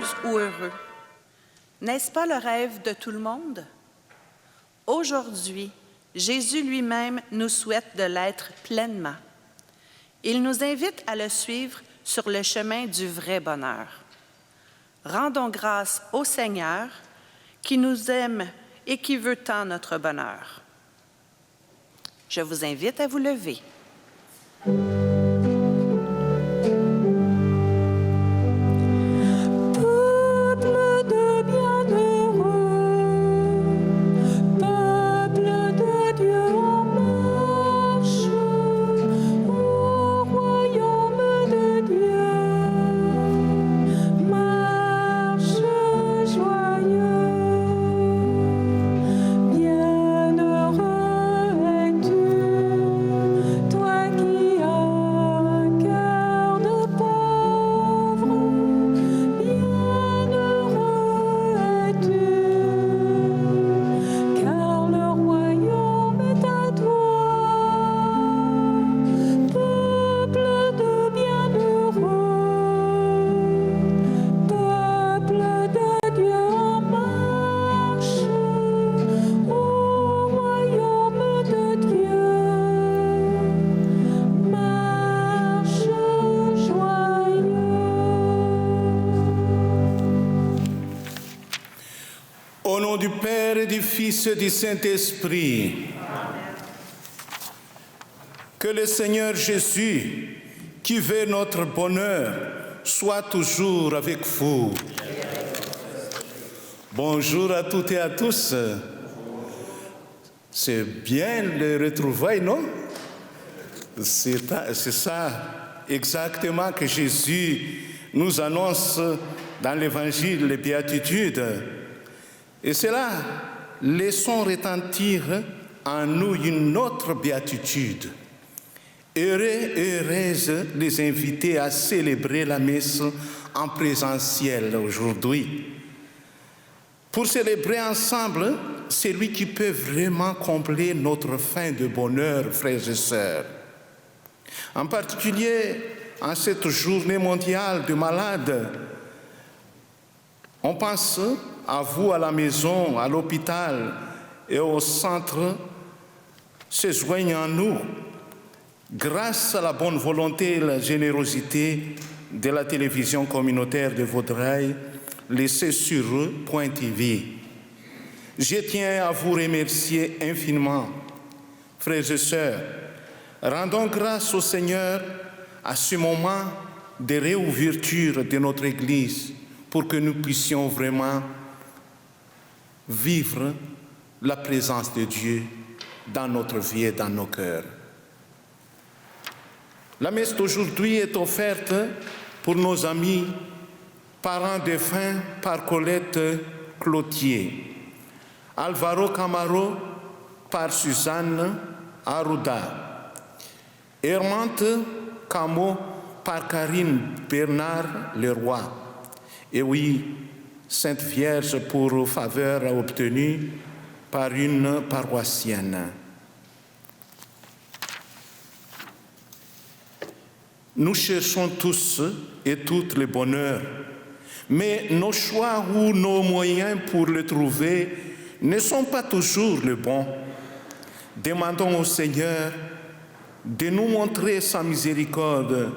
heureuse ou heureux. N'est-ce pas le rêve de tout le monde? Aujourd'hui, Jésus lui-même nous souhaite de l'être pleinement. Il nous invite à le suivre sur le chemin du vrai bonheur. Rendons grâce au Seigneur qui nous aime et qui veut tant notre bonheur. Je vous invite à vous lever. Au nom du Père et du Fils et du Saint-Esprit, que le Seigneur Jésus, qui veut notre bonheur, soit toujours avec vous. Bonjour à toutes et à tous. C'est bien les retrouvailles, non? C'est ça exactement que Jésus nous annonce dans l'Évangile, les béatitudes. Et cela, laissons retentir en nous une autre béatitude. Heureux et heureuses les invités à célébrer la messe en présentiel aujourd'hui. Pour célébrer ensemble, c'est lui qui peut vraiment combler notre faim de bonheur, frères et sœurs. En particulier, en cette journée mondiale des malades, on pense à vous à la maison, à l'hôpital et au centre, se joignent en nous. Grâce à la bonne volonté et la générosité de la télévision communautaire de Vaudreuil, laissez sur eux.tv. Je tiens à vous remercier infiniment, frères et sœurs. Rendons grâce au Seigneur à ce moment de réouverture de notre Église pour que nous puissions vraiment vivre la présence de Dieu dans notre vie et dans nos cœurs. La messe d'aujourd'hui est offerte pour nos amis, parents défunts par Colette Cloutier, Alvaro Camaro par Suzanne Arruda, Hermante Camo par Karine Bernard Leroy, et oui, Sainte Vierge pour faveur obtenue par une paroissienne. Nous cherchons tous et toutes le bonheur, mais nos choix ou nos moyens pour le trouver ne sont pas toujours les bons. Demandons au Seigneur de nous montrer sa miséricorde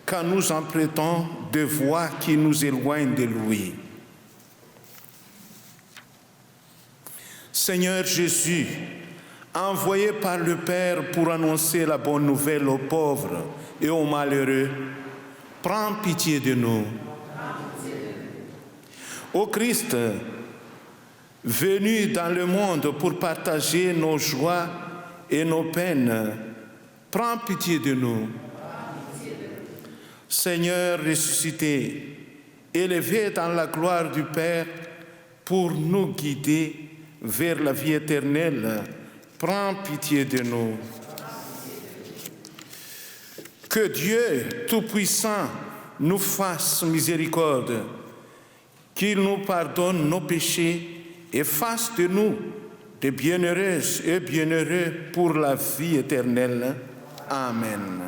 quand nous empruntons des voies qui nous éloignent de lui. Seigneur Jésus, envoyé par le Père pour annoncer la bonne nouvelle aux pauvres et aux malheureux, prends pitié de nous. Ô Christ, venu dans le monde pour partager nos joies et nos peines, prends pitié de nous. Seigneur ressuscité, élevé dans la gloire du Père pour nous guider vers la vie éternelle, prends pitié de nous. Que Dieu Tout-Puissant nous fasse miséricorde, qu'il nous pardonne nos péchés et fasse de nous des bienheureuses et bienheureux pour la vie éternelle. Amen.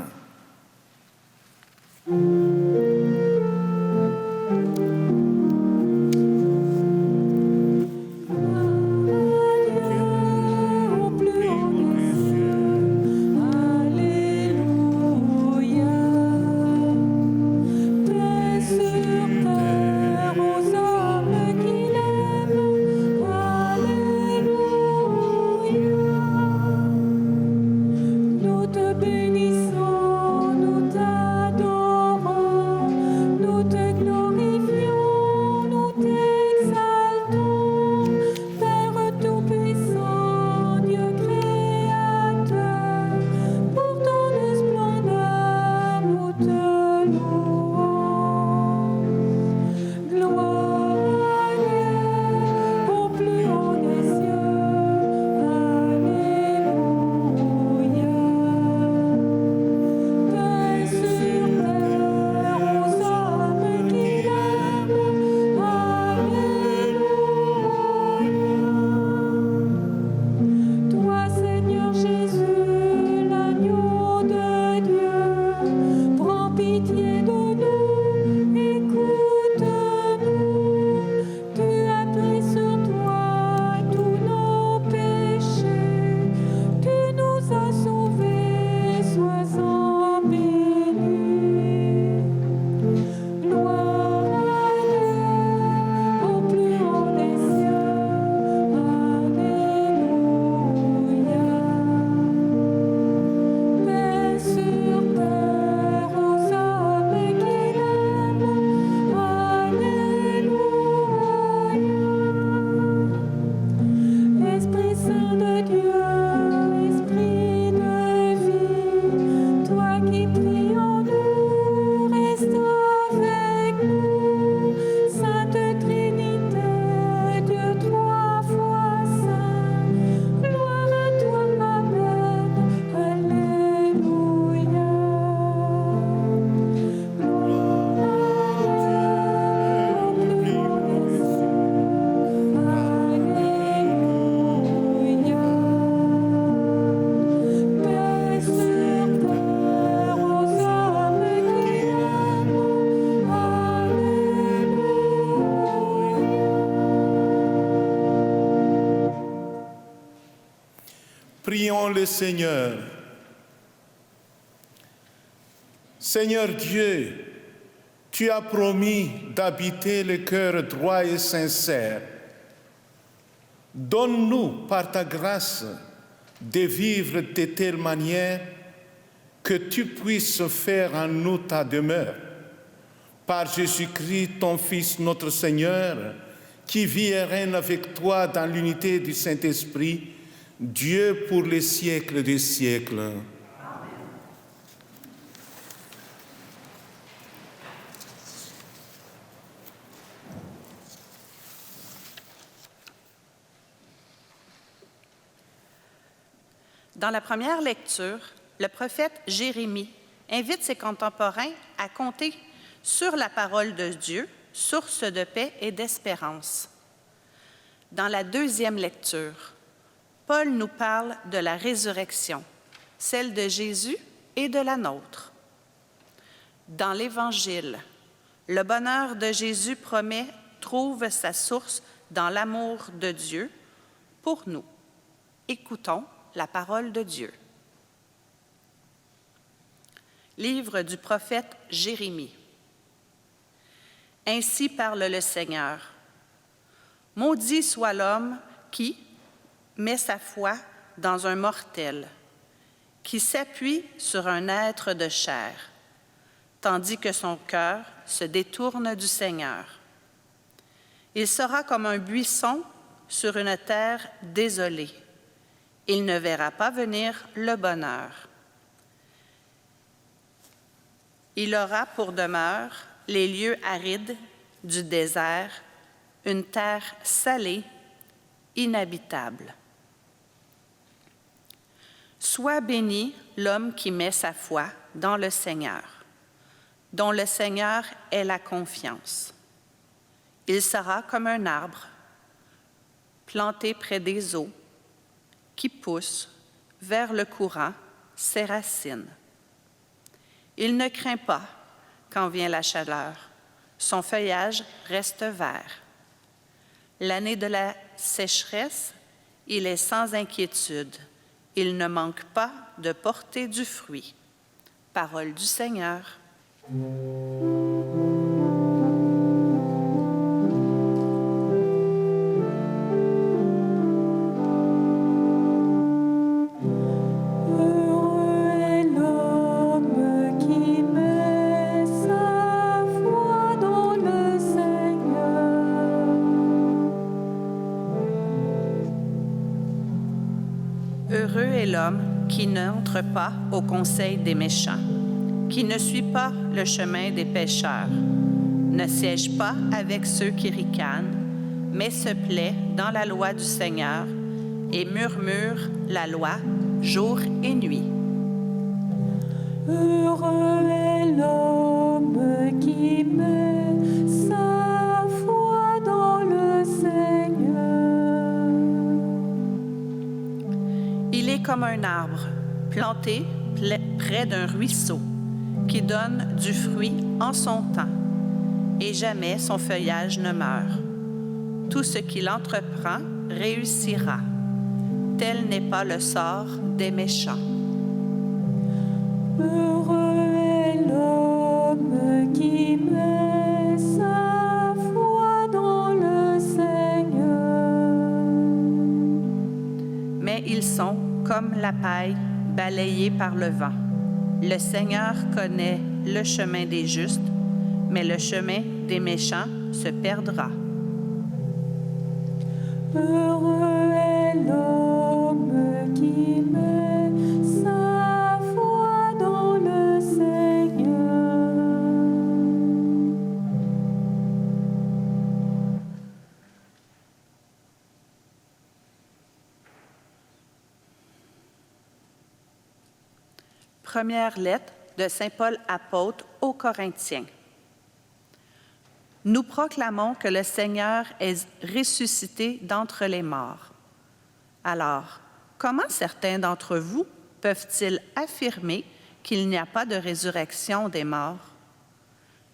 Prions le Seigneur. Seigneur Dieu, tu as promis d'habiter le cœur droit et sincère. Donne-nous par ta grâce de vivre de telle manière que tu puisses faire en nous ta demeure. Par Jésus-Christ, ton Fils, notre Seigneur, qui vit et règne avec toi dans l'unité du Saint-Esprit, Dieu pour les siècles des siècles. Dans la première lecture, le prophète Jérémie invite ses contemporains à compter sur la parole de Dieu, source de paix et d'espérance. Dans la deuxième lecture, Paul nous parle de la résurrection, celle de Jésus et de la nôtre. Dans l'Évangile, le bonheur de Jésus promet trouve sa source dans l'amour de Dieu pour nous. Écoutons la parole de Dieu. Livre du prophète Jérémie. Ainsi parle le Seigneur. Maudit soit l'homme qui met sa foi dans un mortel, qui s'appuie sur un être de chair, tandis que son cœur se détourne du Seigneur. Il sera comme un buisson sur une terre désolée. Il ne verra pas venir le bonheur. Il aura pour demeure les lieux arides du désert, une terre salée, inhabitable. Soit béni l'homme qui met sa foi dans le Seigneur, dont le Seigneur est la confiance. Il sera comme un arbre planté près des eaux, qui pousse vers le courant ses racines. Il ne craint pas quand vient la chaleur. Son feuillage reste vert. L'année de la sécheresse, il est sans inquiétude. Il ne manque pas de porter du fruit. Parole du Seigneur. Heureux est l'homme qui n'entre pas au conseil des méchants, qui ne suit pas le chemin des pécheurs, ne siège pas avec ceux qui ricanent, mais se plaît dans la loi du Seigneur et murmure la loi jour et nuit. Heureux est l'homme qui met sa foi dans le Seigneur. Il est comme un arbre planté près d'un ruisseau qui donne du fruit en son temps et jamais son feuillage ne meurt. Tout ce qu'il entreprend réussira. Tel n'est pas le sort des méchants. Heureux est l'homme qui met sa foi dans le Seigneur. Mais ils sont comme la paille balayée par le vent. Le Seigneur connaît le chemin des justes, mais le chemin des méchants se perdra. Heureux est l'homme qui met sa foi dans le Seigneur. Première lettre de Saint Paul apôtre aux Corinthiens. Nous proclamons que le Seigneur est ressuscité d'entre les morts. Alors, comment certains d'entre vous peuvent-ils affirmer qu'il n'y a pas de résurrection des morts?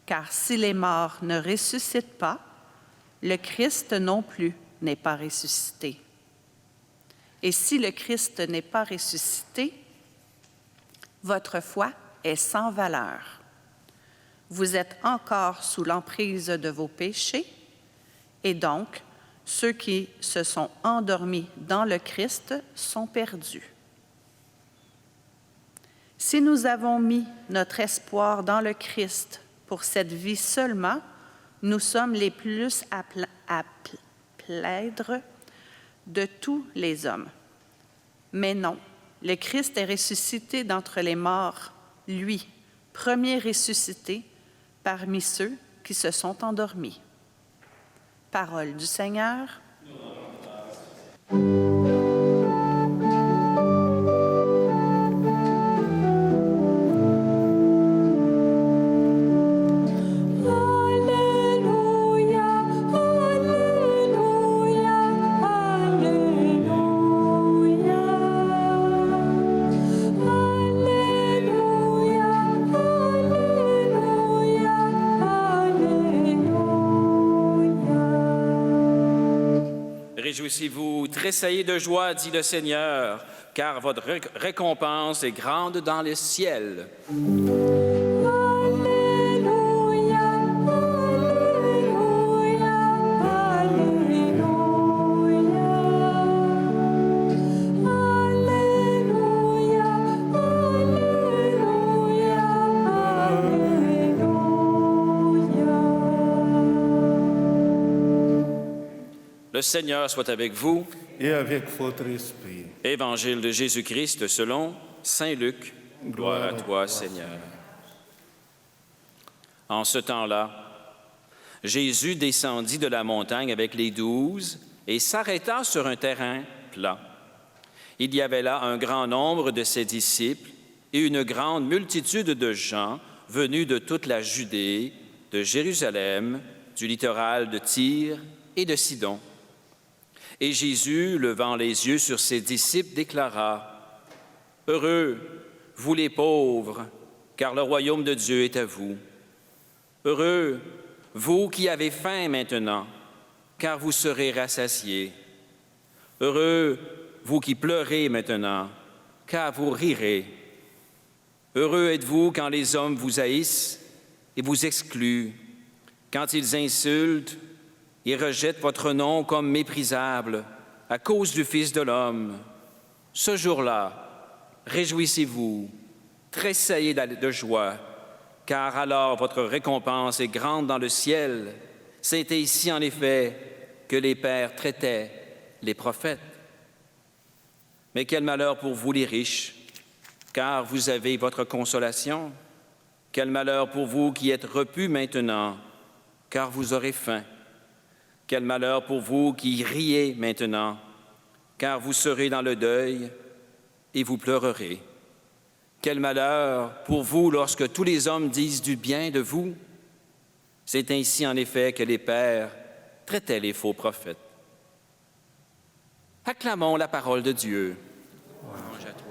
Car si les morts ne ressuscitent pas, le Christ non plus n'est pas ressuscité. Et si le Christ n'est pas ressuscité, votre foi est sans valeur. Vous êtes encore sous l'emprise de vos péchés, et donc ceux qui se sont endormis dans le Christ sont perdus. Si nous avons mis notre espoir dans le Christ pour cette vie seulement, nous sommes les plus à plaindre de tous les hommes. Mais non, le Christ est ressuscité d'entre les morts, lui, premier ressuscité parmi ceux qui se sont endormis. Parole du Seigneur. Réjouissez-vous, tressaillez de joie, dit le Seigneur, car votre récompense est grande dans le ciel. Le Seigneur soit avec vous. Et avec votre esprit. Évangile de Jésus-Christ selon saint Luc. Gloire à toi, Seigneur. En ce temps-là, Jésus descendit de la montagne avec les 12 et s'arrêta sur un terrain plat. Il y avait là un grand nombre de ses disciples et une grande multitude de gens venus de toute la Judée, de Jérusalem, du littoral de Tyr et de Sidon. Et Jésus, levant les yeux sur ses disciples, déclara : « Heureux, vous les pauvres, car le royaume de Dieu est à vous. Heureux, vous qui avez faim maintenant, car vous serez rassasiés. Heureux, vous qui pleurez maintenant, car vous rirez. Heureux êtes-vous quand les hommes vous haïssent et vous excluent, quand ils insultent et rejettent votre nom comme méprisable à cause du Fils de l'homme. Ce jour-là, réjouissez-vous, tressaillez de joie, car alors votre récompense est grande dans le ciel. C'était ici, en effet, que les pères traitaient les prophètes. Mais quel malheur pour vous, les riches, car vous avez votre consolation. Quel malheur pour vous qui êtes repus maintenant, car vous aurez faim. Quel malheur pour vous qui riez maintenant, car vous serez dans le deuil et vous pleurerez. Quel malheur pour vous lorsque tous les hommes disent du bien de vous. C'est ainsi en effet que les pères traitaient les faux prophètes. Acclamons la parole de Dieu. Louange à toi.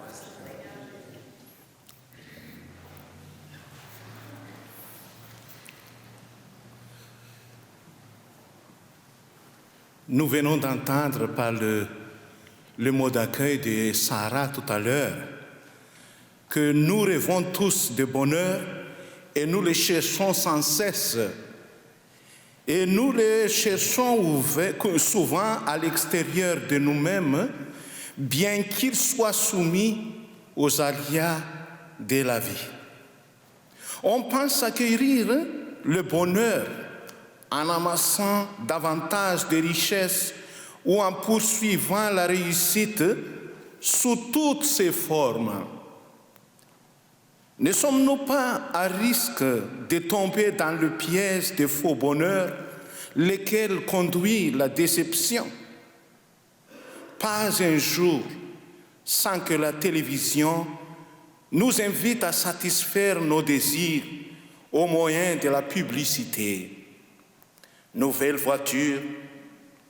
Nous venons d'entendre par le mot d'accueil de Sarah tout à l'heure que nous rêvons tous de bonheur et nous le cherchons sans cesse. Et nous le cherchons souvent à l'extérieur de nous-mêmes, bien qu'il soit soumis aux aléas de la vie. On pense acquérir le bonheur en amassant davantage de richesses ou en poursuivant la réussite sous toutes ses formes. Ne sommes-nous pas à risque de tomber dans le piège des faux bonheurs, lesquels conduit la déception? Pas un jour sans que la télévision nous invite à satisfaire nos désirs au moyen de la publicité. Nouvelles voitures,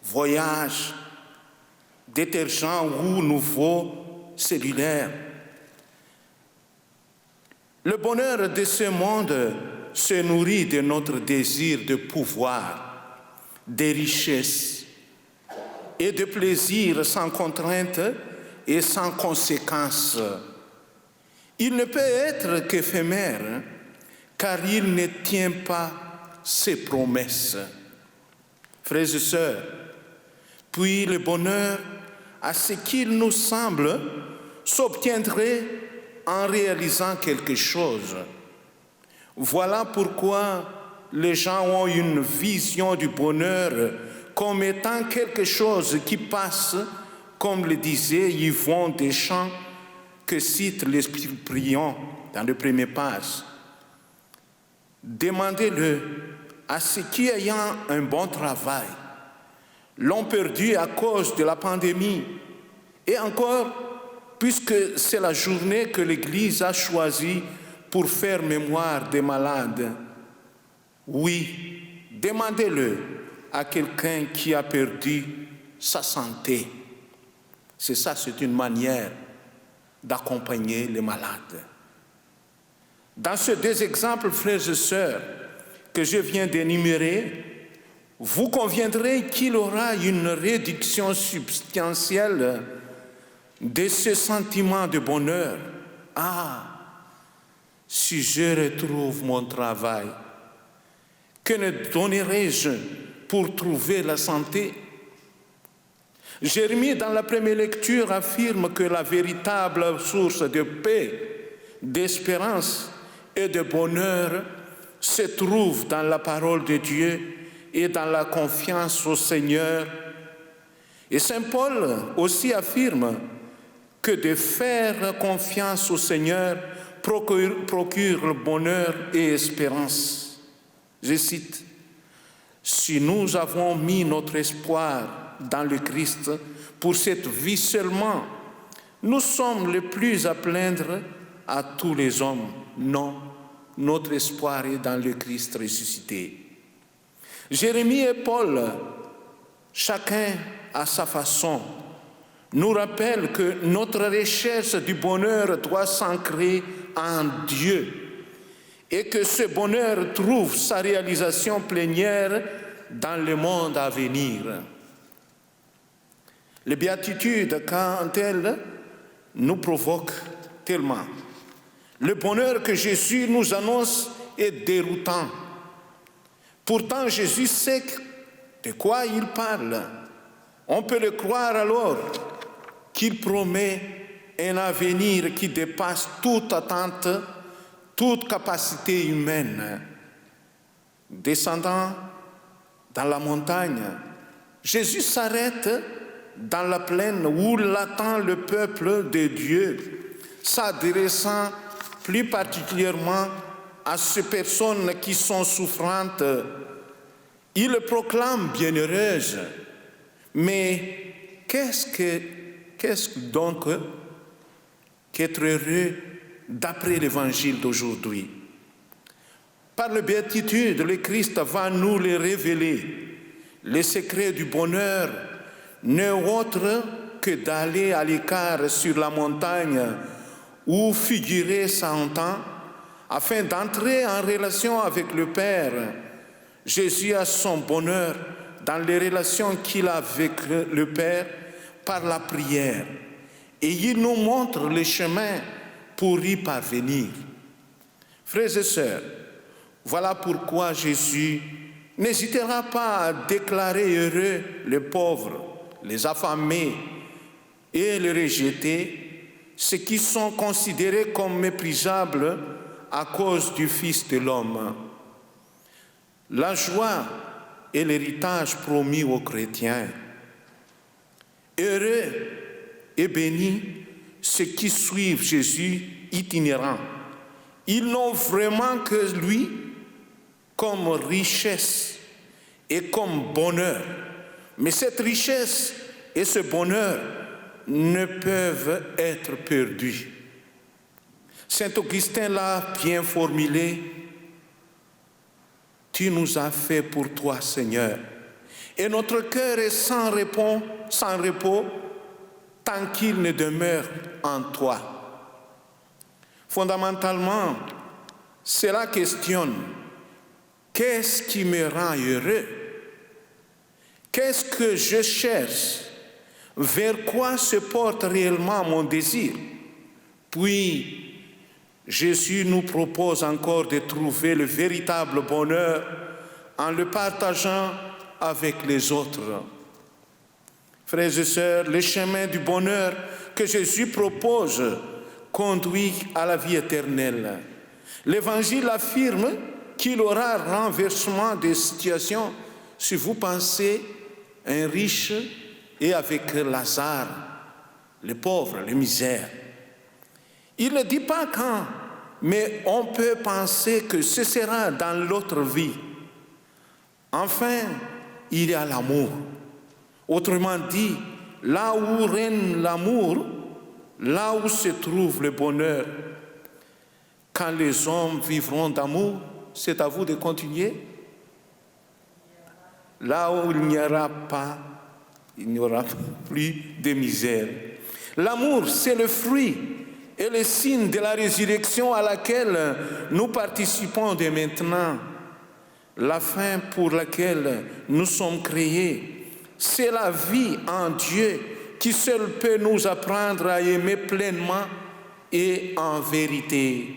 voyages, détergents ou nouveaux cellulaires. Le bonheur de ce monde se nourrit de notre désir de pouvoir, de richesse et de plaisir sans contrainte et sans conséquence. Il ne peut être qu'éphémère, car il ne tient pas ses promesses. Frères et sœurs, puis le bonheur, à ce qu'il nous semble, s'obtiendrait en réalisant quelque chose. Voilà pourquoi les gens ont une vision du bonheur comme étant quelque chose qui passe, comme le disait Yvon Deschamps, que cite l'Esprit Briand dans le premier page. Demandez-le à ceux qui, ayant un bon travail, l'ont perdu à cause de la pandémie. Et encore, puisque c'est la journée que l'Église a choisie pour faire mémoire des malades. Oui, demandez-le à quelqu'un qui a perdu sa santé. C'est une manière d'accompagner les malades. Dans ces deux exemples, frères et sœurs, que je viens d'énumérer, vous conviendrez qu'il aura une réduction substantielle de ce sentiment de bonheur. Ah, si je retrouve mon travail, que ne donnerai-je pour trouver la santé? Jérémie, dans la première lecture, affirme que la véritable source de paix, d'espérance et de bonheur se trouve dans la parole de Dieu et dans la confiance au Seigneur. Et Saint Paul aussi affirme que de faire confiance au Seigneur procure le bonheur et espérance. Je cite, « Si nous avons mis notre espoir dans le Christ pour cette vie seulement, nous sommes les plus à plaindre à tous les hommes. Non, notre espoir est dans le Christ ressuscité. » Jérémie et Paul, chacun à sa façon, nous rappellent que notre recherche du bonheur doit s'ancrer en Dieu et que ce bonheur trouve sa réalisation plénière dans le monde à venir. Les béatitudes, quand elles nous provoquent tellement, le bonheur que Jésus nous annonce est déroutant. Pourtant, Jésus sait de quoi il parle. On peut le croire alors qu'il promet un avenir qui dépasse toute attente, toute capacité humaine. Descendant dans la montagne, Jésus s'arrête dans la plaine où l'attend le peuple de Dieu, s'adressant plus particulièrement à ces personnes qui sont souffrantes. Il le proclame bienheureuse. Mais qu'est-ce donc qu'être heureux d'après l'évangile d'aujourd'hui? Par la béatitude, le Christ va nous les révéler. Les secrets du bonheur n'est autre que d'aller à l'écart sur la montagne où figurer s'entend, afin d'entrer en relation avec le Père. Jésus a son bonheur dans les relations qu'il a avec le Père par la prière. Et il nous montre le chemin pour y parvenir. Frères et sœurs, voilà pourquoi Jésus n'hésitera pas à déclarer heureux les pauvres, les affamés et les rejetés, ceux qui sont considérés comme méprisables à cause du Fils de l'homme. La joie est l'héritage promis aux chrétiens. Heureux et bénis ceux qui suivent Jésus itinérant. Ils n'ont vraiment que lui comme richesse et comme bonheur. Mais cette richesse et ce bonheur ne peuvent être perdus. Saint Augustin l'a bien formulé. Tu nous as fait pour toi, Seigneur. Et notre cœur est sans repos, tant qu'il ne demeure en toi. Fondamentalement, cela questionne: qu'est-ce qui me rend heureux? Qu'est-ce que je cherche? vers quoi se porte réellement mon désir. Puis, Jésus nous propose encore de trouver le véritable bonheur en le partageant avec les autres. Frères et sœurs, le chemin du bonheur que Jésus propose conduit à la vie éternelle. L'Évangile affirme qu'il aura renversement des situations si vous pensez un riche et avec Lazare, les pauvres, les misères. Il ne dit pas quand, mais on peut penser que ce sera dans l'autre vie. Enfin, il y a l'amour. Autrement dit, là où règne l'amour, là où se trouve le bonheur. Quand les hommes vivront d'amour, c'est à vous de continuer. Là où il n'y aura plus de misère. L'amour, c'est le fruit et le signe de la résurrection à laquelle nous participons dès maintenant. La fin pour laquelle nous sommes créés, c'est la vie en Dieu qui seul peut nous apprendre à aimer pleinement et en vérité.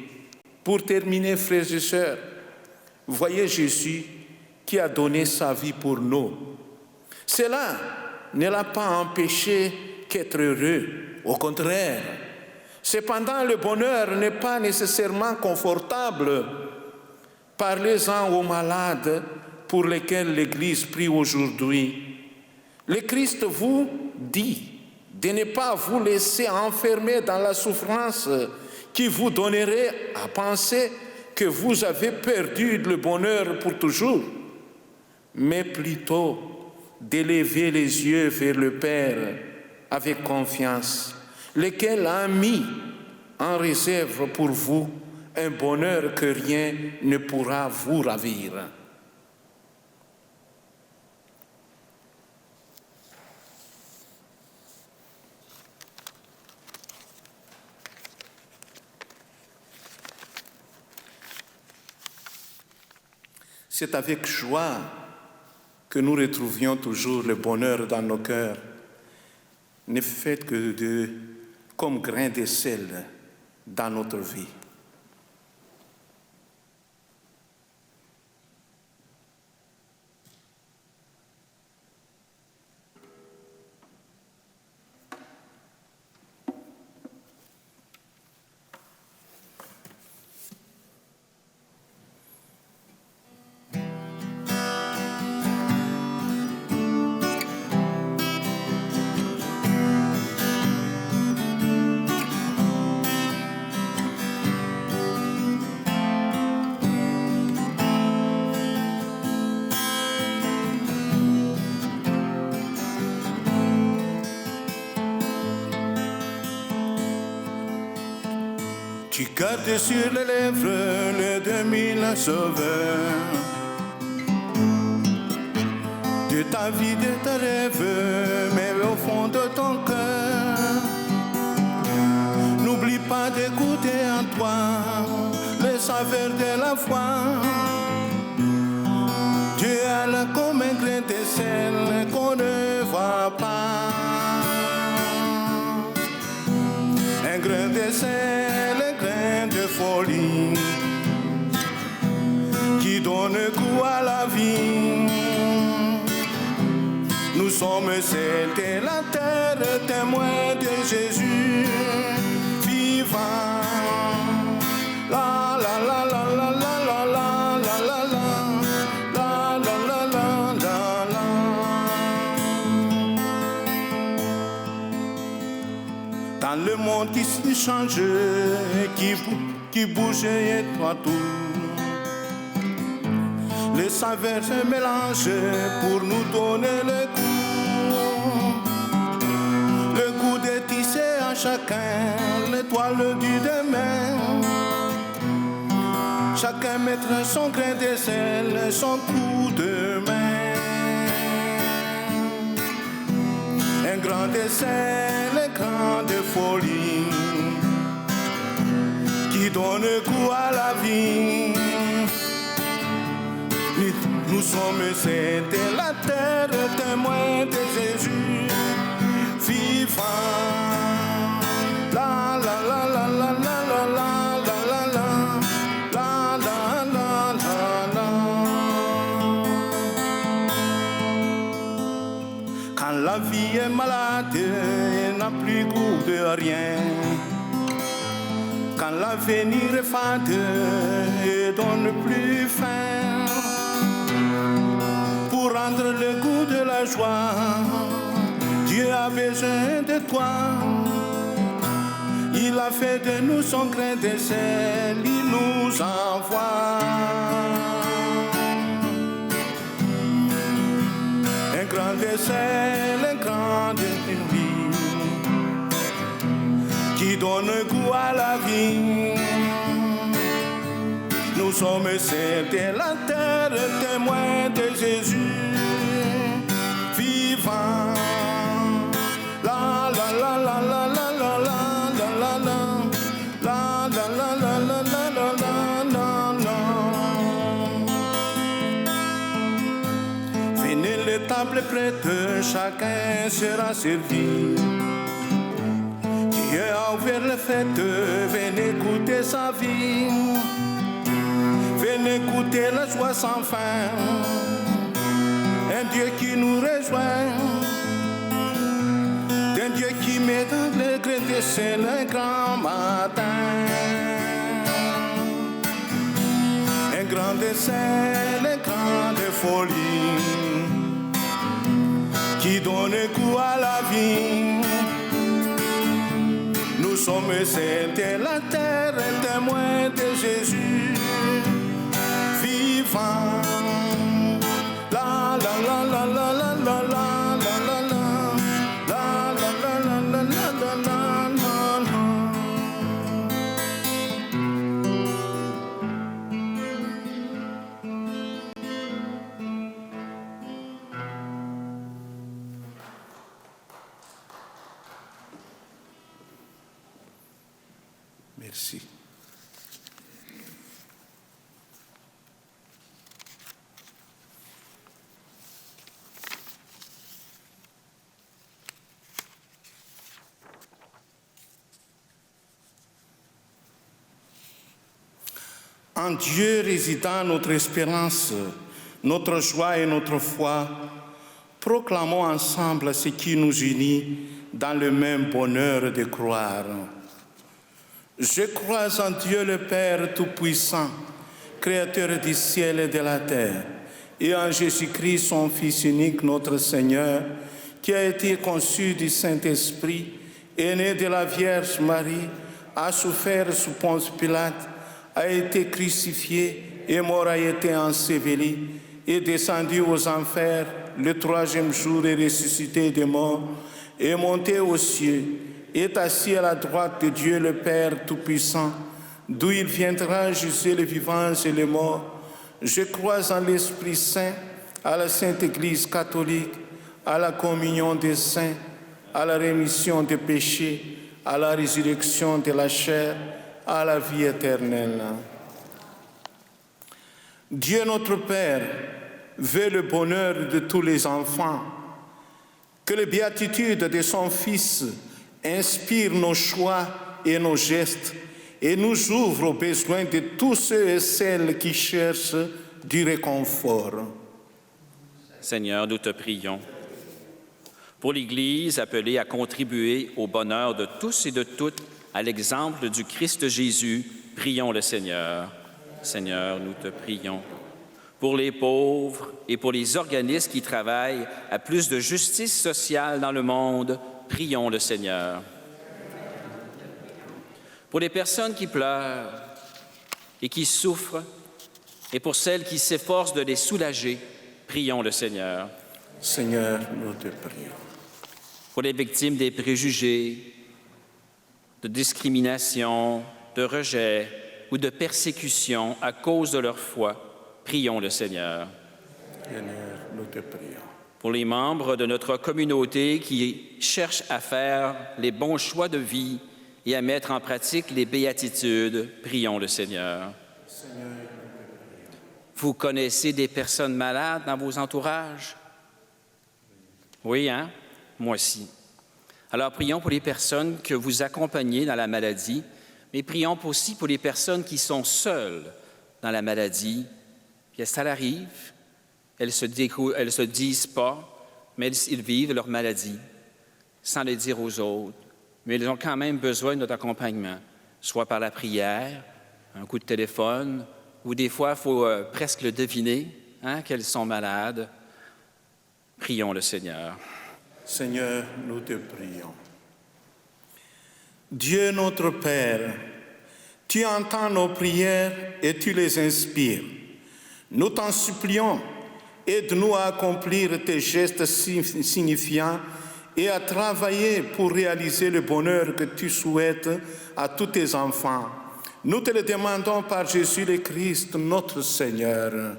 Pour terminer, frères et sœurs, voyez Jésus qui a donné sa vie pour nous. Cela ne l'a pas empêché qu'être heureux, au contraire. Cependant, le bonheur n'est pas nécessairement confortable. Parlez-en aux malades pour lesquels l'Église prie aujourd'hui. Le Christ vous dit de ne pas vous laisser enfermer dans la souffrance qui vous donnerait à penser que vous avez perdu le bonheur pour toujours, mais plutôt d'élever les yeux vers le Père avec confiance, lequel a mis en réserve pour vous un bonheur que rien ne pourra vous ravir. C'est avec joie que nous retrouvions toujours le bonheur dans nos cœurs, ne fait que comme grain de sel dans notre vie. Tu gardes sur les lèvres le 2000 sauveur de ta vie, de tes rêves, mais au fond de ton cœur. N'oublie pas d'écouter en toi le saveur de la foi. Dieu a là comme un grain de sel qu'on ne voit pas. Un grain de sel, un grain de folie qui donne goût à la vie. Nous sommes celles de la terre, témoins de Jésus vivant. La la la la la la la la la la la la la la la. Dans le monde qui se change, qui bouge et tout, les saveurs se mélangent pour nous donner le goût de tisser à chacun l'étoile du demain. Chacun mettra son grain de sel, son coup de main. Un grand de sel, un grand de folie qui donne goût à la vie. Nous sommes celles de la terre, témoins de Jésus La la la la la la la la la la la la la la la. Quand la vie est malade et n'a plus goût de rien, quand l'avenir est fade et donne plus faim, pour rendre le goût de la joie, Dieu a besoin de toi. Il a fait de nous son grain de sel, il nous envoie un grain de sel, un grain de vie qui donne goût à la vie. Nous sommes ceux de la terre, témoins de Jésus vivant. La la la la la la la la la la la la la la la la la la la. Venez, les tables prêtes, chacun sera servi. Dieu a ouvert les fêtes, venez écouter sa vie. Venez écouter la joie sans fin. Un Dieu qui nous rejoint. Un Dieu qui met dans le grain de sel un grand matin. Un grand de sel, un grand de folie qui donne goût à la vie. Nous sommes ceux de la terre, témoins de Jésus vivant. La la la la la la la la la la la la la la la la la la. Merci. En Dieu résidant notre espérance, notre joie et notre foi, proclamons ensemble ce qui nous unit dans le même bonheur de croire. Je crois en Dieu le Père Tout-Puissant, Créateur du ciel et de la terre, et en Jésus-Christ, son Fils unique, notre Seigneur, qui a été conçu du Saint-Esprit, est né de la Vierge Marie, a souffert sous Ponce Pilate, a été crucifié et mort, a été enseveli, est descendu aux enfers, le troisième jour est ressuscité des morts, est monté aux cieux, est assis à la droite de Dieu le Père Tout-Puissant, d'où il viendra juger les vivants et les morts. Je crois en l'Esprit Saint, à la Sainte Église catholique, à la communion des saints, à la rémission des péchés, à la résurrection de la chair, à la vie éternelle. Dieu notre Père veut le bonheur de tous les enfants, que les béatitudes de son Fils inspirent nos choix et nos gestes et nous ouvrent aux besoins de tous ceux et celles qui cherchent du réconfort. Seigneur, nous te prions. Pour l'Église appelée à contribuer au bonheur de tous et de toutes, à l'exemple du Christ Jésus, prions le Seigneur. Seigneur, nous te prions. Pour les pauvres et pour les organismes qui travaillent à plus de justice sociale dans le monde, prions le Seigneur. Pour les personnes qui pleurent et qui souffrent, et pour celles qui s'efforcent de les soulager, prions le Seigneur. Seigneur, nous te prions. Pour les victimes des préjugés, de discrimination, de rejet ou de persécution à cause de leur foi, prions le Seigneur. Seigneur, nous te prions. Pour les membres de notre communauté qui cherchent à faire les bons choix de vie et à mettre en pratique les béatitudes, prions le Seigneur. Seigneur, Vous connaissez des personnes malades dans vos entourages? Oui, hein? Moi aussi. Alors prions pour les personnes que vous accompagnez dans la maladie, mais prions aussi pour les personnes qui sont seules dans la maladie. Puis ça arrive, elles ne se disent pas, mais ils vivent leur maladie sans le dire aux autres. Mais ils ont quand même besoin de notre accompagnement, soit par la prière, un coup de téléphone, ou des fois, il faut presque le deviner, qu'elles sont malades. Prions le Seigneur. Seigneur, nous te prions. Dieu notre Père, tu entends nos prières et tu les inspires. Nous t'en supplions, aide-nous à accomplir tes gestes signifiants et à travailler pour réaliser le bonheur que tu souhaites à tous tes enfants. Nous te le demandons par Jésus le Christ, notre Seigneur.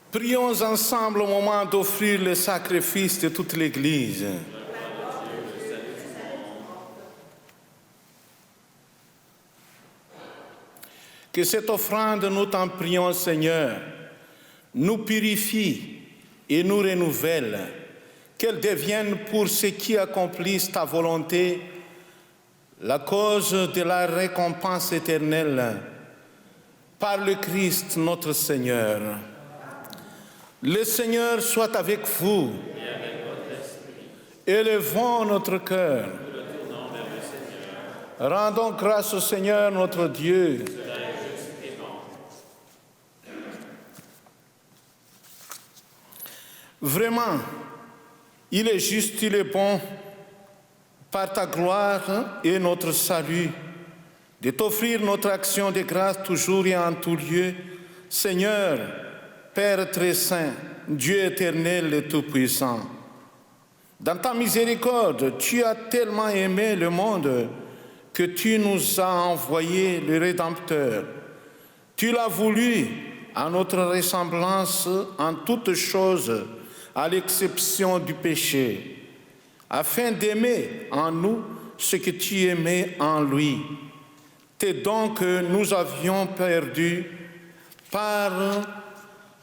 Prions ensemble au moment d'offrir le sacrifice de toute l'Église. Que cette offrande, nous t'en prions, Seigneur, nous purifie et nous renouvelle, qu'elle devienne pour ceux qui accomplissent ta volonté la cause de la récompense éternelle par le Christ notre Seigneur. Le Seigneur soit avec vous. Et avec votre esprit. Élevons notre cœur. Nous le tournons vers le Seigneur. Rendons grâce au Seigneur notre Dieu. Cela est juste et bon. Vraiment, il est juste, il est bon, par ta gloire et notre salut, de t'offrir notre action de grâce toujours et en tout lieu. Seigneur, Père très saint, Dieu éternel et tout-puissant, dans ta miséricorde, tu as tellement aimé le monde que tu nous as envoyé le Rédempteur. Tu l'as voulu à notre ressemblance en toutes choses, à l'exception du péché, afin d'aimer en nous ce que tu aimais en lui. Tes dons que nous avions perdus par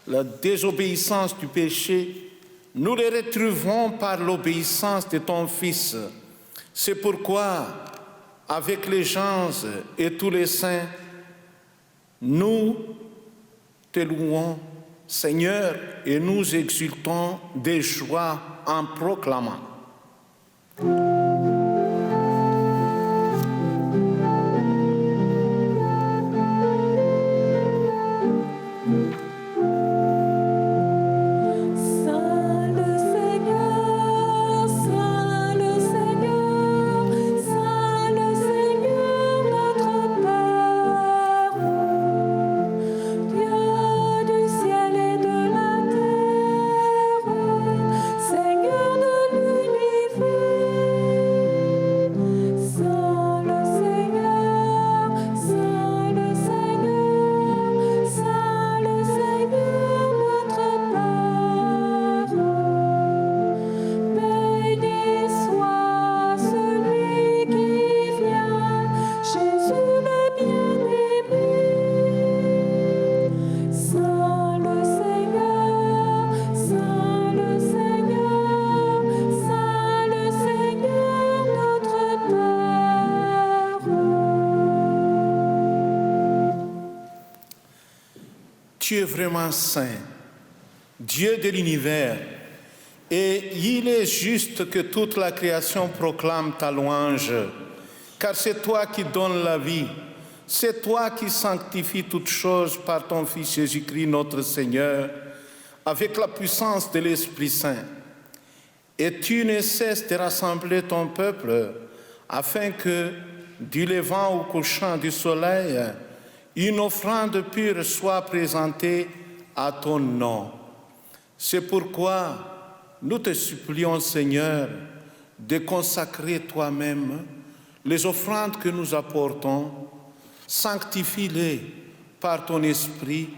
la désobéissance du péché, nous les retrouvons par l'obéissance de ton Fils. C'est pourquoi, avec les anges et tous les saints, nous te louons, Seigneur, et nous exultons de joie en proclamant. Saint le Seigneur notre Père. tu es vraiment saint, Dieu de l'univers, et il est juste que toute la création proclame ta louange, car c'est toi qui donnes la vie, c'est toi qui sanctifies toutes choses par ton Fils Jésus-Christ notre Seigneur, avec la puissance de l'Esprit Saint. Et tu ne cesses de rassembler ton peuple afin que, du levant au couchant du soleil, une offrande pure soit présentée à ton nom. C'est pourquoi nous te supplions, Seigneur, de consacrer toi-même les offrandes que nous apportons, sanctifie-les par ton Esprit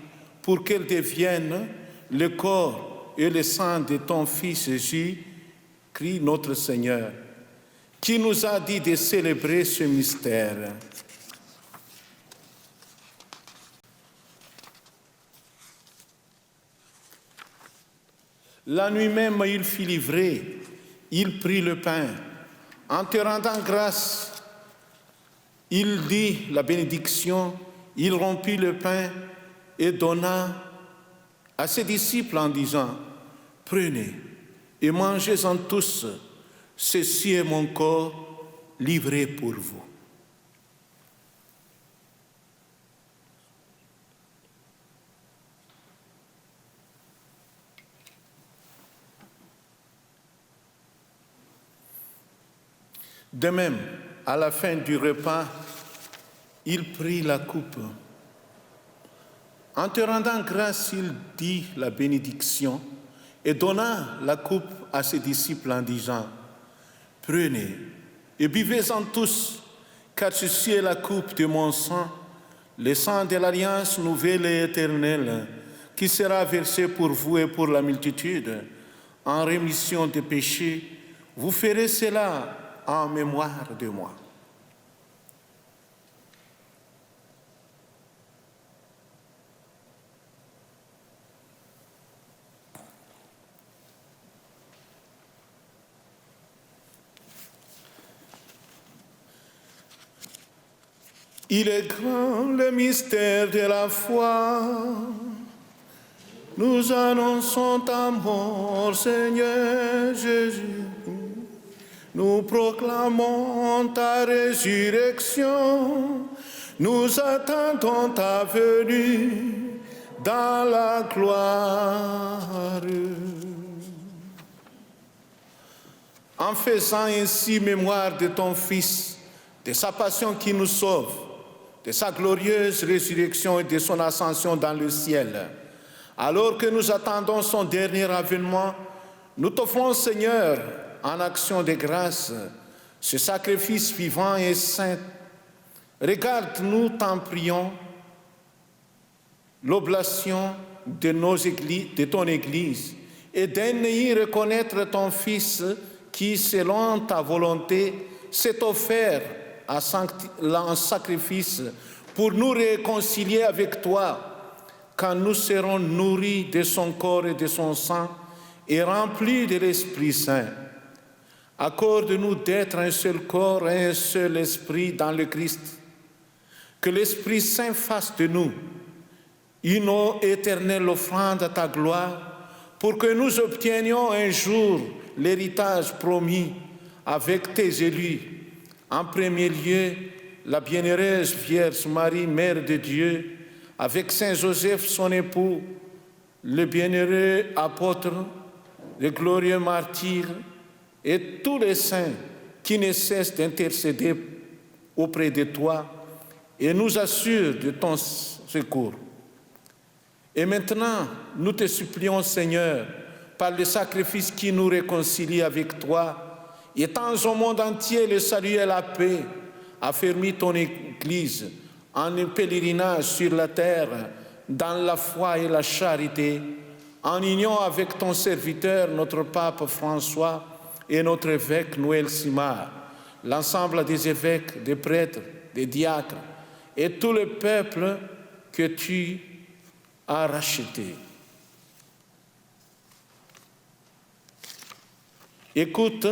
pour qu'elles deviennent le corps et le sang de ton Fils Jésus-Christ, notre Seigneur, qui nous a dit de célébrer ce mystère. La nuit même, il fut livré, il prit le pain. En te rendant grâce, il dit la bénédiction, il rompit le pain et donna à ses disciples en disant, « Prenez et mangez-en tous, ceci est mon corps livré pour vous. » De même, à la fin du repas, il prit la coupe. En te rendant grâce, il dit la bénédiction et donna la coupe à ses disciples en disant, « Prenez et buvez-en tous, car ceci est la coupe de mon sang, le sang de l'alliance nouvelle et éternelle, qui sera versé pour vous et pour la multitude, en rémission des péchés. Vous ferez cela en mémoire de moi. » Il est grand le mystère de la foi. Nous annonçons ta mort, Seigneur Jésus. Nous proclamons ta résurrection. Nous attendons ta venue dans la gloire. En faisant ainsi mémoire de ton Fils, de sa passion qui nous sauve, de sa glorieuse résurrection et de son ascension dans le ciel, alors que nous attendons son dernier avènement, nous t'offrons, Seigneur, en action de grâce, ce sacrifice vivant et saint. Regarde-nous, t'en prions, l'oblation de ton Église, et daigne y reconnaître ton Fils qui, selon ta volonté, s'est offert en sacrifice pour nous réconcilier avec toi, quand nous serons nourris de son corps et de son sang et remplis de l'Esprit Saint. Accorde-nous d'être un seul corps et un seul esprit dans le Christ. Que l'Esprit Saint fasse de nous une éternelle offrande à ta gloire, pour que nous obtenions un jour l'héritage promis avec tes élus. En premier lieu, la bienheureuse Vierge Marie, Mère de Dieu, avec Saint Joseph, son époux, le bienheureux apôtre, le glorieux martyr, et tous les saints qui ne cessent d'intercéder auprès de toi et nous assurent de ton secours. Et maintenant, nous te supplions, Seigneur, par le sacrifice qui nous réconcilie avec toi, étends au monde entier le salut et la paix, affermis ton Église en un pèlerinage sur la terre, dans la foi et la charité, en union avec ton serviteur, notre pape François, et notre évêque Noël Simard, l'ensemble des évêques, des prêtres, des diacres, et tout le peuple que tu as racheté. Écoute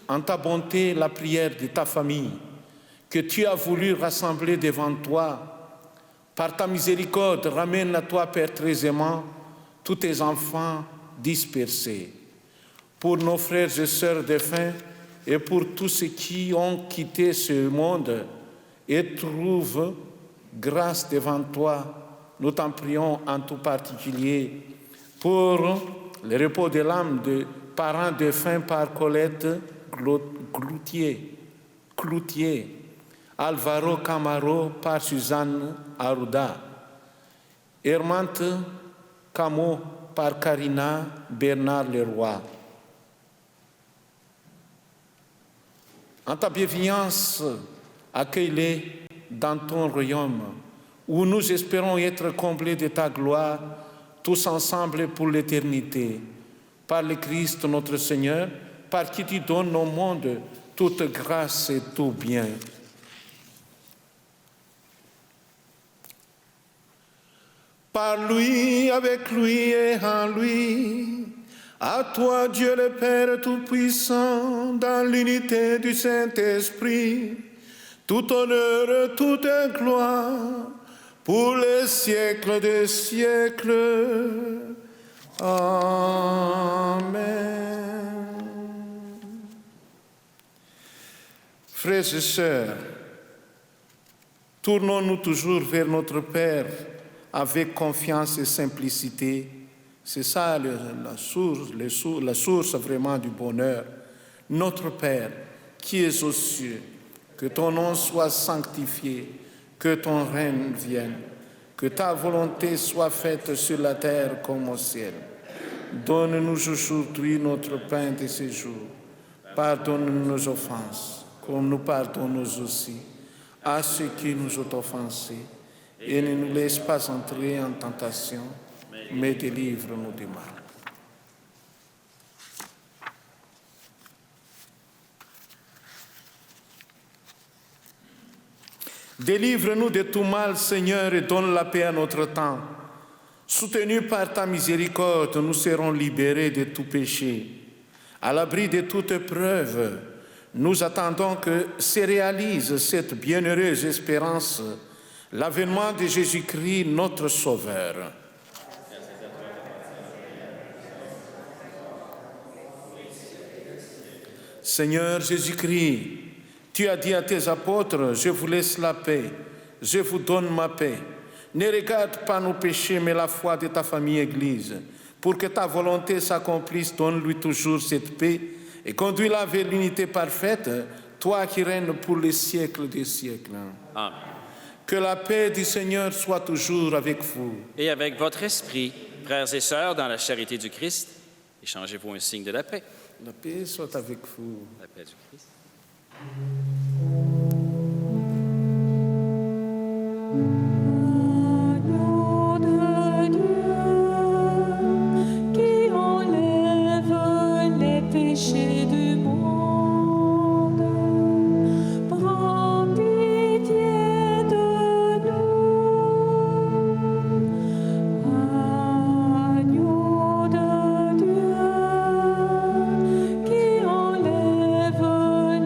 en ta bonté la prière de ta famille, que tu as voulu rassembler devant toi, Par ta miséricorde, ramène à toi, Père très aimant, tous tes enfants dispersés. Pour nos frères et sœurs défunts et pour tous ceux qui ont quitté ce monde et trouvent grâce devant toi, nous t'en prions en tout particulier pour le repos de l'âme de parents défunts par Colette Cloutier, Alvaro Camaro par Suzanne Arruda, Hermante Camo par Karina Bernard Leroy. En ta bienveillance, accueille-les dans ton royaume, où nous espérons être comblés de ta gloire, tous ensemble pour l'éternité. Par le Christ notre Seigneur, par qui tu donnes au monde toute grâce et tout bien. Par lui, avec lui et en lui, à toi Dieu le Père Tout-Puissant, dans l'unité du Saint-Esprit, tout honneur, toute gloire, pour les siècles des siècles. Amen. Frères et sœurs, tournons-nous toujours vers notre Père avec confiance et simplicité. C'est ça la source vraiment du bonheur. Notre Père, qui es aux cieux, que ton nom soit sanctifié, que ton règne vienne, que ta volonté soit faite sur la terre comme au ciel. Donne-nous aujourd'hui notre pain de ce jour. Pardonne-nous nos offenses, comme nous pardonnons aussi à ceux qui nous ont offensés. Et ne nous laisse pas entrer en tentation, mais délivre-nous du mal. Délivre-nous de tout mal, Seigneur, et donne la paix à notre temps. Soutenus par ta miséricorde, nous serons libérés de tout péché. À l'abri de toute épreuve, nous attendons que se réalise cette bienheureuse espérance, l'avènement de Jésus-Christ, notre Sauveur. Seigneur Jésus-Christ, tu as dit à tes apôtres, je vous laisse la paix, je vous donne ma paix. Ne regarde pas nos péchés, mais la foi de ta famille Église. Pour que ta volonté s'accomplisse, donne-lui toujours cette paix et conduis-la vers l'unité parfaite, toi qui règnes pour les siècles des siècles. Amen. Que la paix du Seigneur soit toujours avec vous. Et avec votre esprit, frères et sœurs, dans la charité du Christ, échangez-vous un signe de la paix. La paix soit avec vous. La paix du Christ. Agneau de Dieu, qui enlève les péchés du monde, prends pitié de nous. Agneau de Dieu, qui enlève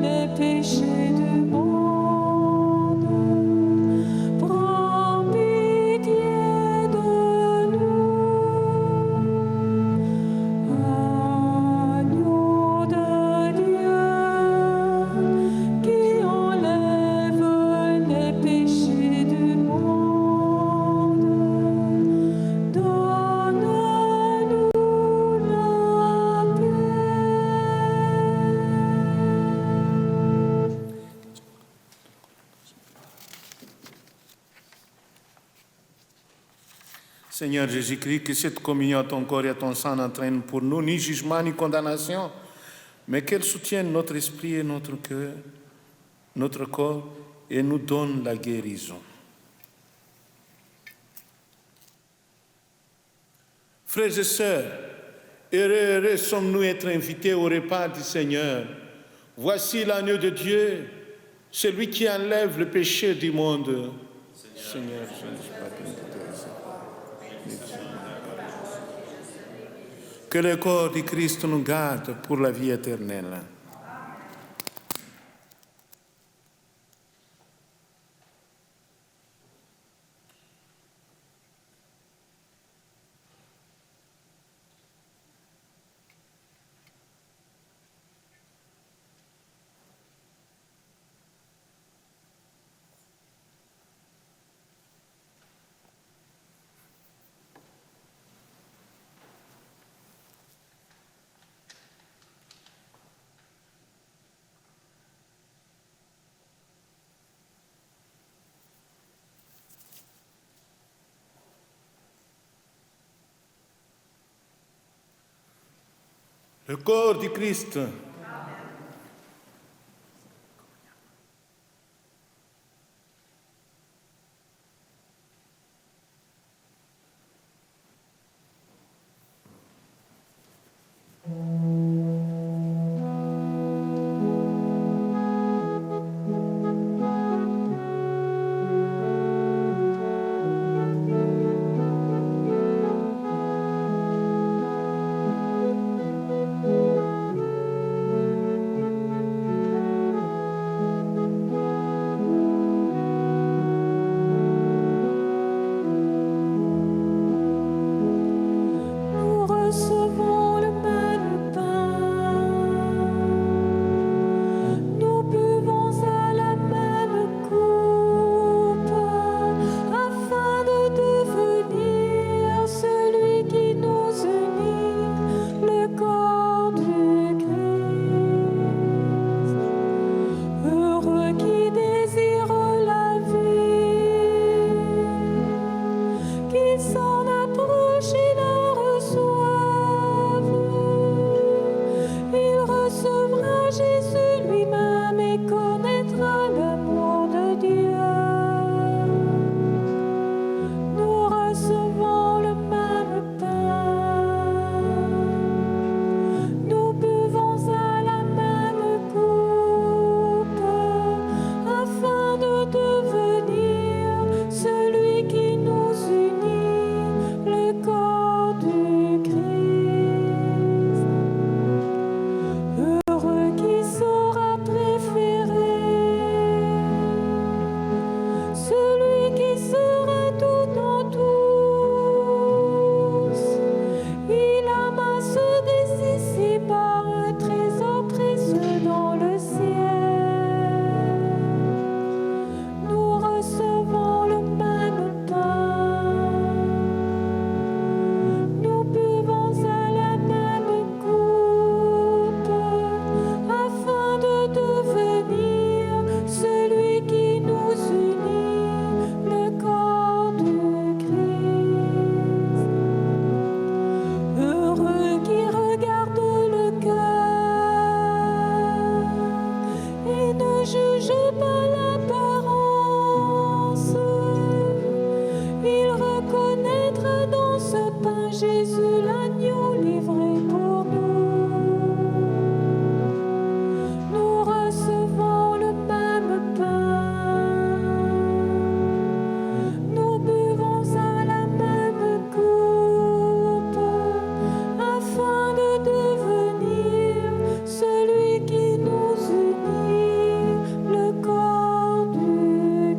les péchés du monde, prends pitié de nous. Agneau de Dieu, qui enlève les péchés du monde, donne-nous la paix. Seigneur Jésus-Christ, que cette communion à ton corps et à ton sang n'entraîne pour nous ni jugement ni condamnation, mais qu'elle soutienne notre esprit et notre cœur, notre corps, et nous donne la guérison. Frères et sœurs, heureux sommes-nous d'être invités au repas du Seigneur. Voici l'agneau de Dieu, celui qui enlève le péché du monde. Seigneur, je ne suis pas digne de te recevoir. Que le corps du Christ nous garde pour la vie éternelle. Le corps du Christ. Nous recevons le même pain, nous buvons à la même coupe, afin de devenir celui qui nous unit, le corps du Christ. Heureux qui désire la vie, qu'il s'en approche et la reçoive. Il recevra Jésus lui-même et connaîtra l'amour de Dieu. Nous recevons le même pain, nous buvons à la même coupe, afin de devenir celui qui nous unit, le corps du Christ. Heureux qui saura préférer celui qui sera tout en tous. Il amasse des ici-bas un trésor précieux dans le ciel. Nous recevons le même pain, nous buvons à la même coupe, afin de devenir celui qui nous unit, le corps du Christ. Heureux qui regarde le cœur et ne juge pas l'apparence. Il reconnaîtra dans ce pain Jésus, l'agneau livré pour nous. Nous recevons le même pain, nous buvons à la même coupe, afin de devenir celui qui nous unit, le corps du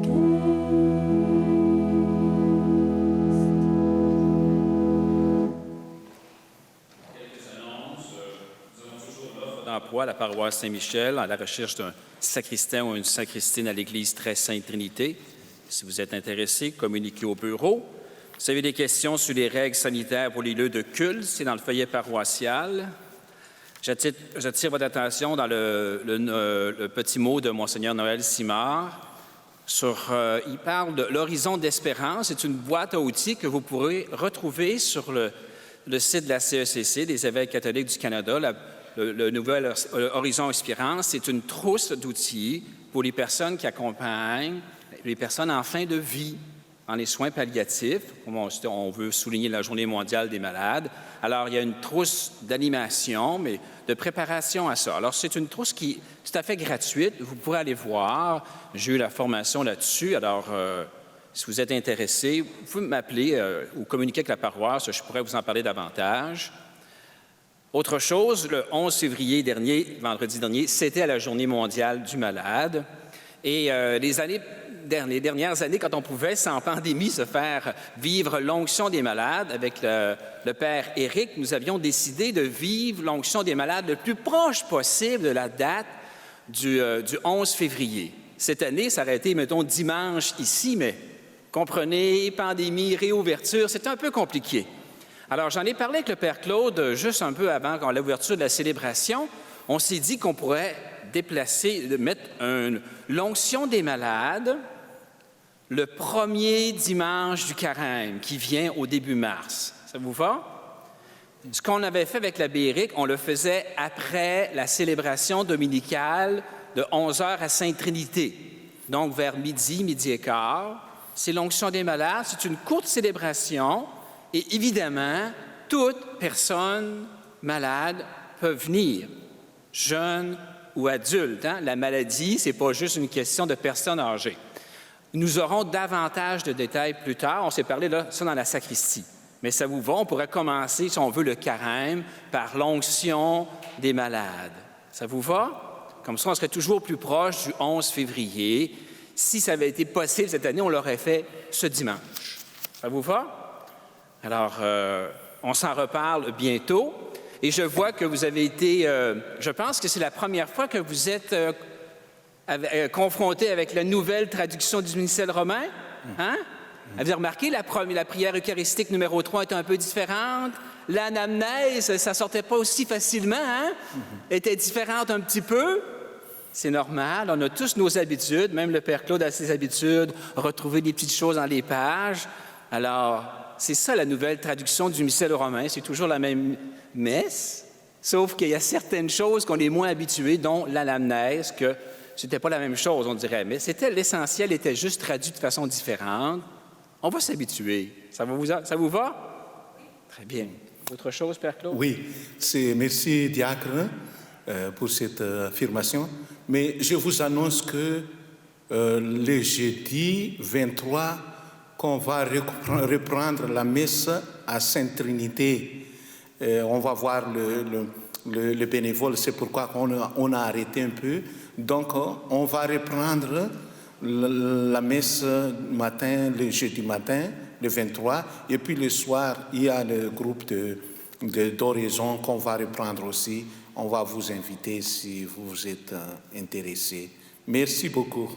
Christ. D'emploi à la paroisse Saint-Michel à la recherche d'un sacristain ou une sacristaine à l'église Très Sainte Trinité. Si vous êtes intéressé, communiquez au bureau. Vous avez des questions sur les règles sanitaires pour les lieux de culte, c'est dans le feuillet paroissial. J'attire votre attention dans le petit mot de Monseigneur Noël Simard. Il parle de l'horizon d'espérance. C'est une boîte à outils que vous pourrez retrouver sur le site de la CECC, des évêques catholiques du Canada. Le nouvel Horizon Espérance, c'est une trousse d'outils pour les personnes qui accompagnent les personnes en fin de vie, dans les soins palliatifs. On veut souligner la Journée mondiale des malades. Alors, il y a une trousse d'animation, mais de préparation à ça. Alors, c'est une trousse qui est tout à fait gratuite. Vous pourrez aller voir. J'ai eu la formation là-dessus. Alors, si vous êtes intéressé, vous pouvez m'appeler ou communiquer avec la paroisse. Je pourrais vous en parler davantage. Autre chose, le 11 février dernier, vendredi dernier, c'était la Journée mondiale du malade. Et les dernières années, quand on pouvait, sans pandémie, se faire vivre l'onction des malades, avec le père Éric, nous avions décidé de vivre l'onction des malades le plus proche possible de la date du 11 février. Cette année, ça aurait été, mettons, dimanche ici, mais comprenez, pandémie, réouverture, c'est un peu compliqué. Alors, j'en ai parlé avec le père Claude juste un peu avant l'ouverture de la célébration. On s'est dit qu'on pourrait mettre l'onction des malades le premier dimanche du carême qui vient au début mars. Ça vous va? Ce qu'on avait fait avec l'abbé Éric, on le faisait après la célébration dominicale de 11h à Sainte-Trinité. Donc, vers midi, midi et quart. C'est l'onction des malades. C'est une courte célébration. Et évidemment, toute personne malade peut venir, jeune ou adulte. Hein? La maladie, ce n'est pas juste une question de personnes âgées. Nous aurons davantage de détails plus tard. On s'est parlé là, ça dans la sacristie. Mais ça vous va, on pourrait commencer, si on veut, le carême par l'onction des malades. Ça vous va? Comme ça, on serait toujours plus proche du 11 février. Si ça avait été possible cette année, on l'aurait fait ce dimanche. Ça vous va? Alors, on s'en reparle bientôt. Et je vois que vous avez été... je pense que c'est la première fois que vous êtes confronté avec la nouvelle traduction du missel romain. Hein? Avez-vous remarqué, la prière eucharistique numéro 3 était un peu différente? L'anamnèse, ça ne sortait pas aussi facilement, hein? Était différente un petit peu. C'est normal, on a tous nos habitudes, même le Père Claude a ses habitudes, retrouver des petites choses dans les pages. Alors, c'est ça la nouvelle traduction du missel romain, c'est toujours la même messe, sauf qu'il y a certaines choses qu'on est moins habitués, dont l'anamnèse, que c'était pas la même chose, on dirait, mais l'essentiel était juste traduit de façon différente. On va s'habituer. Ça vous va? Très bien. Autre chose, Père Claude? Oui, merci, diacre, pour cette affirmation. Mais je vous annonce que le jeudi 23, qu'on va reprendre la messe à Sainte-Trinité. On va voir le bénévole, c'est pourquoi on a arrêté un peu. Donc, on va reprendre la messe matin, le jeudi matin, le 23, et puis le soir, il y a le groupe d'oraison qu'on va reprendre aussi. On va vous inviter si vous êtes intéressés. Merci beaucoup.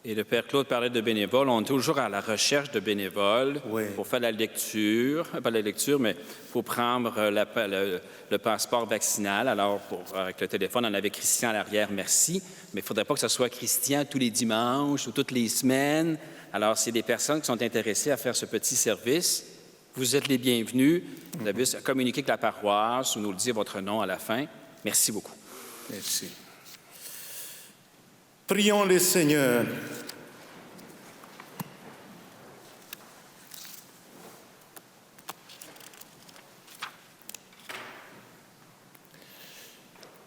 Et le Père Claude parlait de bénévoles. On est toujours à la recherche de bénévoles pour faire la lecture. Pas la lecture, mais pour prendre le passeport vaccinal. Alors, avec le téléphone, on avait Christian à l'arrière, merci. Mais il ne faudrait pas que ce soit Christian tous les dimanches ou toutes les semaines. Alors, c'est des personnes qui sont intéressées à faire ce petit service. Vous êtes les bienvenus. Vous avez à communiquer avec la paroisse ou nous le dire votre nom à la fin. Merci beaucoup. Merci. Prions le Seigneur.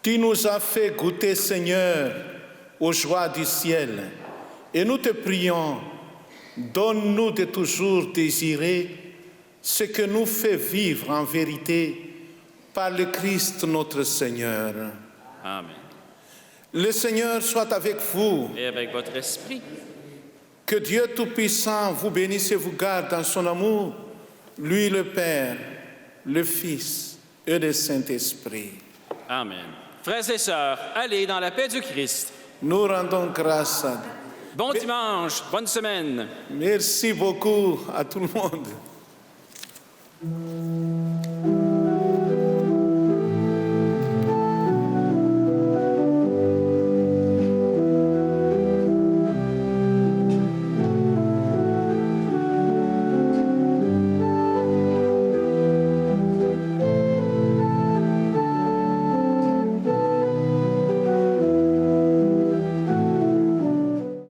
Tu nous as fait goûter, Seigneur, aux joies du ciel. Et nous te prions, donne-nous de toujours désirer ce que nous fait vivre en vérité par le Christ notre Seigneur. Amen. Le Seigneur soit avec vous. Et avec votre esprit. Que Dieu Tout-Puissant vous bénisse et vous garde dans son amour, lui le Père, le Fils et le Saint-Esprit. Amen. Frères et sœurs, allez dans la paix du Christ. Nous rendons grâce à Dieu. Bon dimanche, bonne semaine. Merci beaucoup à tout le monde.